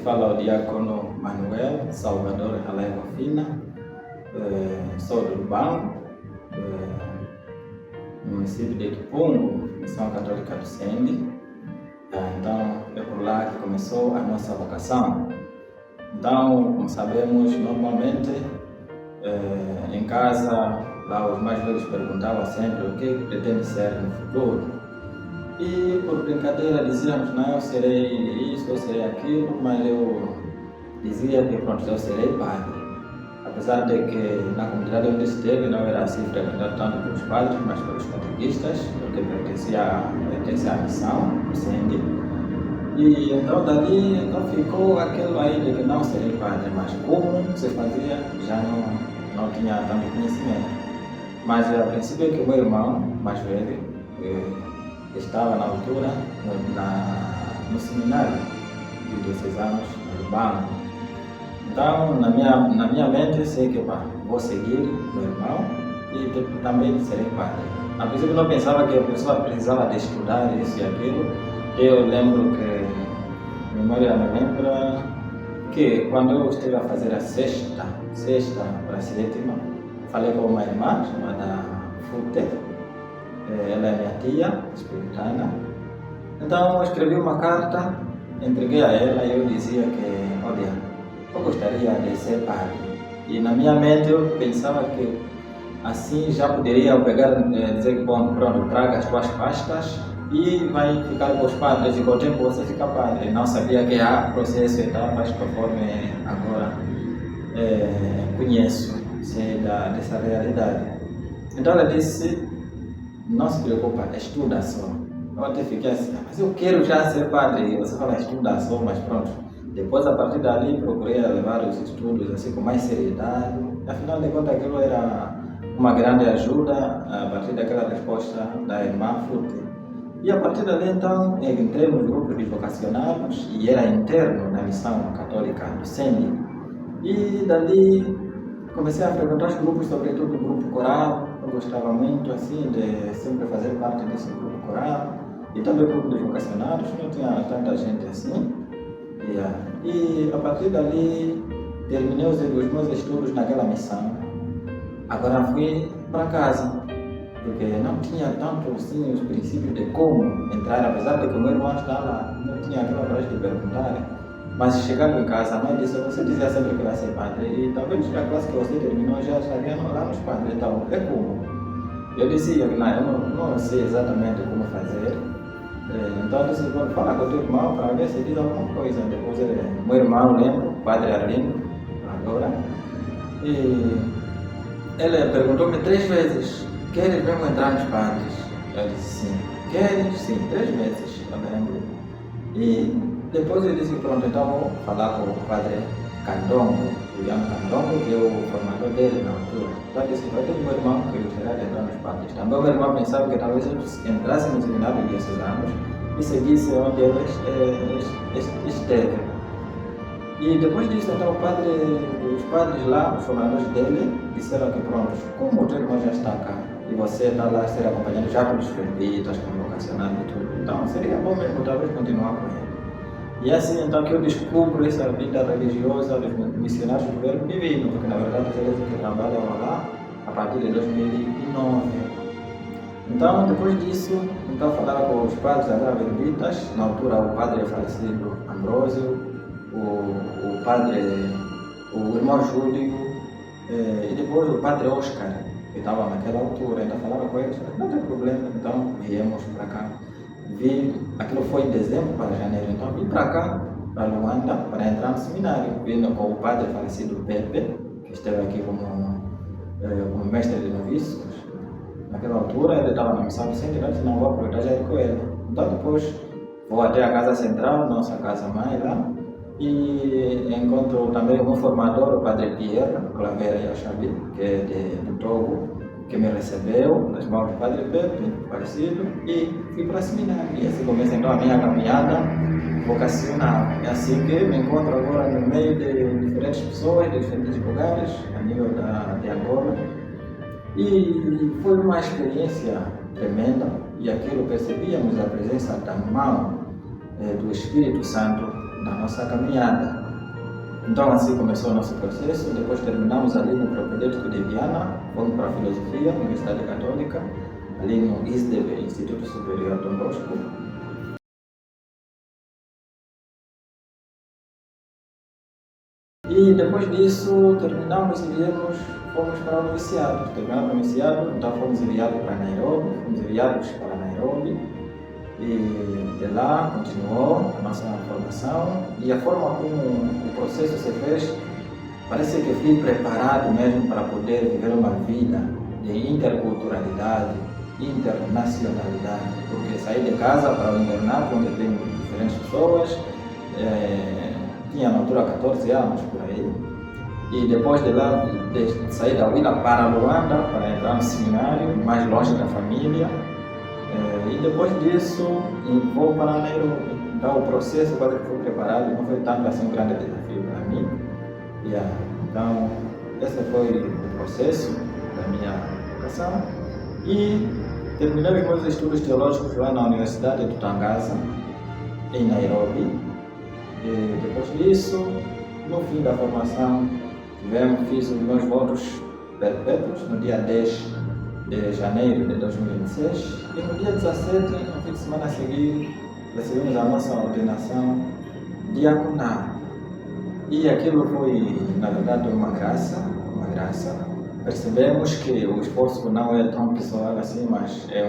fala o diácono Manuel Salvador Halaiva Fina, sou do Lubango, no município de Kipungu, Missão Católica do Sende. Então é por lá que começou a nossa vocação. Então, como sabemos, normalmente em casa, lá os mais velhos perguntavam sempre o que pretende ser no futuro. E por brincadeira dizíamos, não, eu serei isso, eu serei aquilo, mas eu dizia que pronto, eu serei padre. Apesar de que na comunidade onde esteve não era assim frequentado tanto pelos padres, mas pelos catequistas, porque pertencia à missão, do Sende. E então dali ficou aquilo aí de que não serei padre, mas como se fazia já não tinha tanto conhecimento. Mas a princípio é que o meu irmão mais velho estava na altura no seminário de 16 anos, no Lubango. Então, na minha mente, sei que vou seguir meu irmão e também serei padre. A princípio, não pensava que a pessoa precisava de estudar isso e aquilo. Eu lembro que, a memória me lembra que quando eu estive a fazer a sexta para a sétima, falei com uma irmã chamada Fute. Ela é minha tia, espiritana. Então, eu escrevi uma carta, entreguei a ela e eu dizia que, olha, eu gostaria de ser padre. E na minha mente eu pensava que assim já poderia pegar, dizer que, bom, pronto, traga as tuas pastas e vai ficar com os padres e com o tempo você fica padre. Não sabia que há processo e etapas conforme agora conheço, sei dessa realidade. Então ela disse, não se preocupa, estuda só. Eu até fiquei assim, mas eu quero já ser padre. E você fala, estuda só, mas pronto. Depois, a partir dali, procurei levar os estudos assim, com mais seriedade. Afinal de contas, aquilo era uma grande ajuda a partir daquela resposta da irmã Fute. E a partir dali, então, entrei no grupo de vocacionados e era interno na missão católica do Sende. E dali comecei a frequentar os grupos, sobretudo o grupo coral. Eu gostava muito assim de sempre fazer parte desse grupo coral. E também o grupo de vocacionados, não tinha tanta gente assim. E a partir dali terminei os meus estudos naquela missão. Agora fui para casa, porque não tinha tanto assim os princípios de como entrar, apesar de que o meu irmão estava, não tinha aquela coragem de perguntar. Mas chegando em casa, a mãe disse, você dizia sempre que vai ser padre, e talvez a classe que você terminou já havia lá nos padres, então é como? Eu dizia que eu não sei exatamente como fazer. Então eu disse, vamos falar com o teu irmão para ver se diz alguma coisa. Depois meu irmão, lembro, o padre Arlindo, agora, e ele perguntou-me 3 vezes, queres mesmo entrar nos padres? Eu disse sim. Queres? Sim, 3 vezes, eu lembro. E depois eu disse, pronto, então vou falar com o padre Candongo, Juliano Candongo, que é o formador dele na altura. Então eu disse, eu tenho meu irmão que gostaria de entrar nos padres. Também o meu irmão pensava que talvez eu entrasse no seminário de 16 anos e seguisse onde ele esteve. E depois disso, então, os padres lá, os formadores dele, disseram que pronto, como o teu irmão já está cá e você está lá a ser acompanhado já pelos fervitas, convocacionados e tudo, então seria bom mesmo talvez continuar com ele. E assim então que eu descubro essa vida religiosa dos missionários do Verbo Divino, porque na verdade eles que trabalham lá a partir de 2009. Então depois disso, então falaram com os padres agora verbitas, na altura o padre falecido Ambrósio, o irmão Júlio e depois o padre Oscar, que estava naquela altura, ainda falava com eles, não tem problema, então viemos para cá. Aquilo foi em dezembro para janeiro, então vim para cá, para Luanda, para entrar no seminário, vindo com o padre falecido Pepe, que esteve aqui como mestre de noviços. Naquela altura ele estava na missão do Sende, então não vou aproveitar já ir com ele. Então depois vou até a casa central, nossa casa-mãe lá, e encontro também o meu formador, o padre Pierre Claveira Yachabi, que é do Togo, que me recebeu nas mãos do padre Pepe, parecido, e fui para o seminário. E assim começa então a minha caminhada vocacional. É assim que me encontro agora no meio de diferentes pessoas, de diferentes lugares, a nível de Angola. E foi uma experiência tremenda, e aquilo percebíamos a presença da mão do Espírito Santo na nossa caminhada. Então assim começou o nosso processo. Depois terminamos ali no Propedêutico de Viana, fomos para a Filosofia, Universidade Católica, ali no ISDB, Instituto Superior Dom Bosco. E depois disso terminamos e fomos para o noviciado. Terminamos o noviciado, então fomos enviados para Nairobi. E de lá continuou a nossa formação, e a forma como o processo se fez, parece que fui preparado mesmo para poder viver uma vida de interculturalidade, internacionalidade, porque saí de casa para o internato onde tem diferentes pessoas, tinha na altura 14 anos por aí, e depois de lá, de sair da Huila para Luanda, para entrar no seminário, mais longe da família. E depois disso, vou para Nairobi. Então, o processo quase que foi preparado, não foi tanto assim um grande desafio para mim. Então, esse foi o processo da minha educação. E terminei meus estudos teológicos lá na Universidade de Tangasa, em Nairobi. E depois disso, no fim da formação, fiz os meus votos perpétuos no dia 10 de janeiro de 2026, e no dia 17, no fim de semana a seguir, recebemos a nossa ordenação diaconal. E aquilo foi, na verdade, uma graça. Percebemos que o esforço não é tão pessoal assim, mas é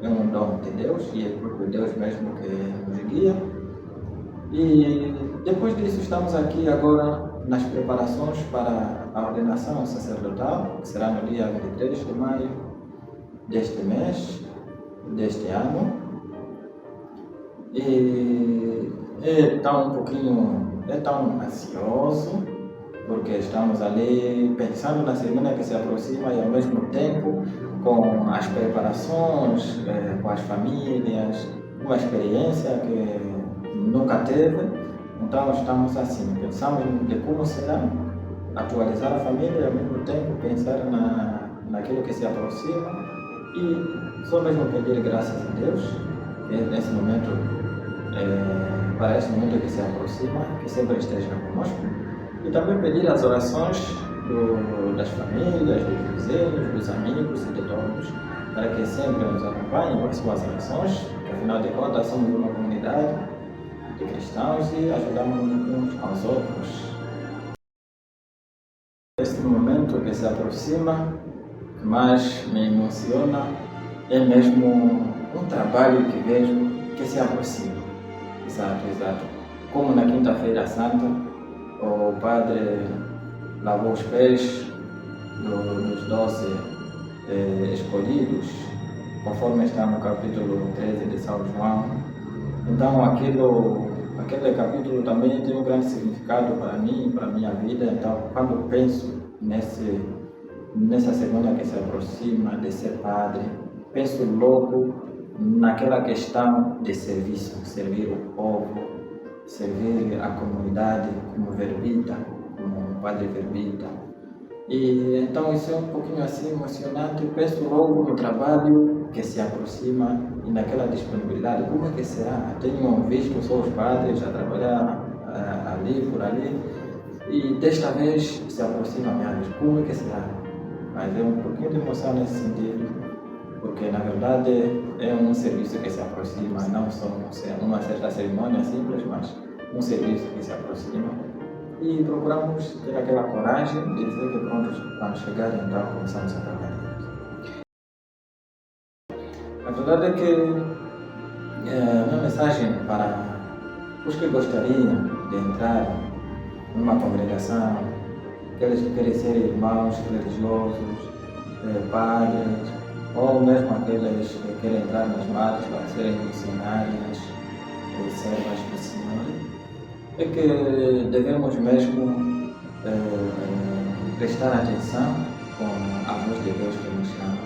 um dom de Deus, e é o próprio Deus mesmo que nos guia. E depois disso, estamos aqui agora nas preparações para a ordenação sacerdotal, que será no dia 23 de maio deste mês, deste ano. E é tão ansioso, porque estamos ali pensando na cerimônia que se aproxima e ao mesmo tempo com as preparações, com as famílias, uma experiência que nunca teve. Então estamos assim, pensamos de como será atualizar a família e ao mesmo tempo pensar naquilo que se aproxima. E só mesmo pedir graças a Deus, que nesse momento, para esse momento que se aproxima, que sempre esteja conosco, e também pedir as orações das famílias, dos vizinhos, dos amigos e de todos, para que sempre nos acompanhem com as suas orações, que afinal de contas somos uma comunidade de cristãos e ajudamos uns aos outros. Este momento que se aproxima, que mais me emociona, é mesmo um trabalho que vejo que se aproxima. Exato. Como na Quinta-feira Santa, o padre lavou os pés dos 12 escolhidos, conforme está no capítulo 13 de São João. Então aquele capítulo também tem um grande significado para mim, para a minha vida. Então, quando penso nessa semana que se aproxima de ser padre, penso logo naquela questão de serviço, servir o povo, servir a comunidade como verbita, como padre verbita. E então isso é um pouquinho assim emocionante. Penso logo no trabalho que se aproxima e naquela disponibilidade. Como é que será? Tenho visto só os padres a trabalhar ali, por ali, e desta vez se aproxima menos. Como é que será? Mas é um pouquinho de emoção nesse sentido, porque na verdade é um serviço que se aproxima, não só uma certa cerimônia simples, mas um serviço que se aproxima. E procuramos ter aquela coragem de dizer que pronto, quando chegar, então começamos a trabalhar. A verdade é que a minha mensagem para os que gostariam de entrar numa congregação, aqueles que querem ser irmãos religiosos, padres, ou mesmo aqueles que querem entrar nas matas para serem missionárias e servas do Senhor, é que devemos mesmo prestar atenção com a voz de Deus que nos chama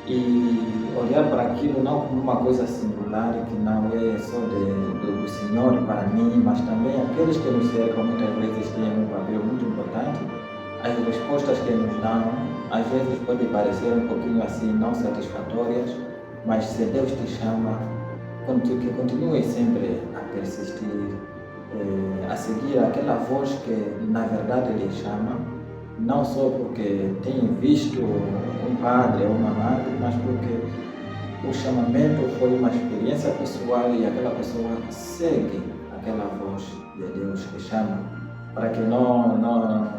e olhar para aquilo não como uma coisa singular, que não é só do Senhor para mim, mas também aqueles que nos cercam muitas vezes têm um papel muito importante. As respostas que nos dão às vezes podem parecer um pouquinho assim não satisfatórias, mas se Deus te chama, que continue sempre a persistir, a seguir aquela voz que na verdade lhe chama, não só porque tem visto um padre ou uma madre, mas porque o chamamento foi uma experiência pessoal e aquela pessoa segue aquela voz de Deus que chama, para que não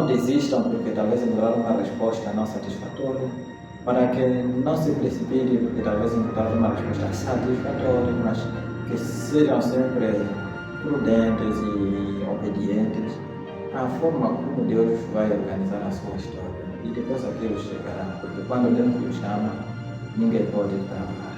desistam porque talvez encontraram uma resposta não satisfatória, para que não se precipitem porque talvez encontraram uma resposta satisfatória, mas que sejam sempre prudentes e obedientes à forma como Deus vai organizar a sua história. E depois aquilo chegará, porque quando Deus nos chama, ninguém pode travar.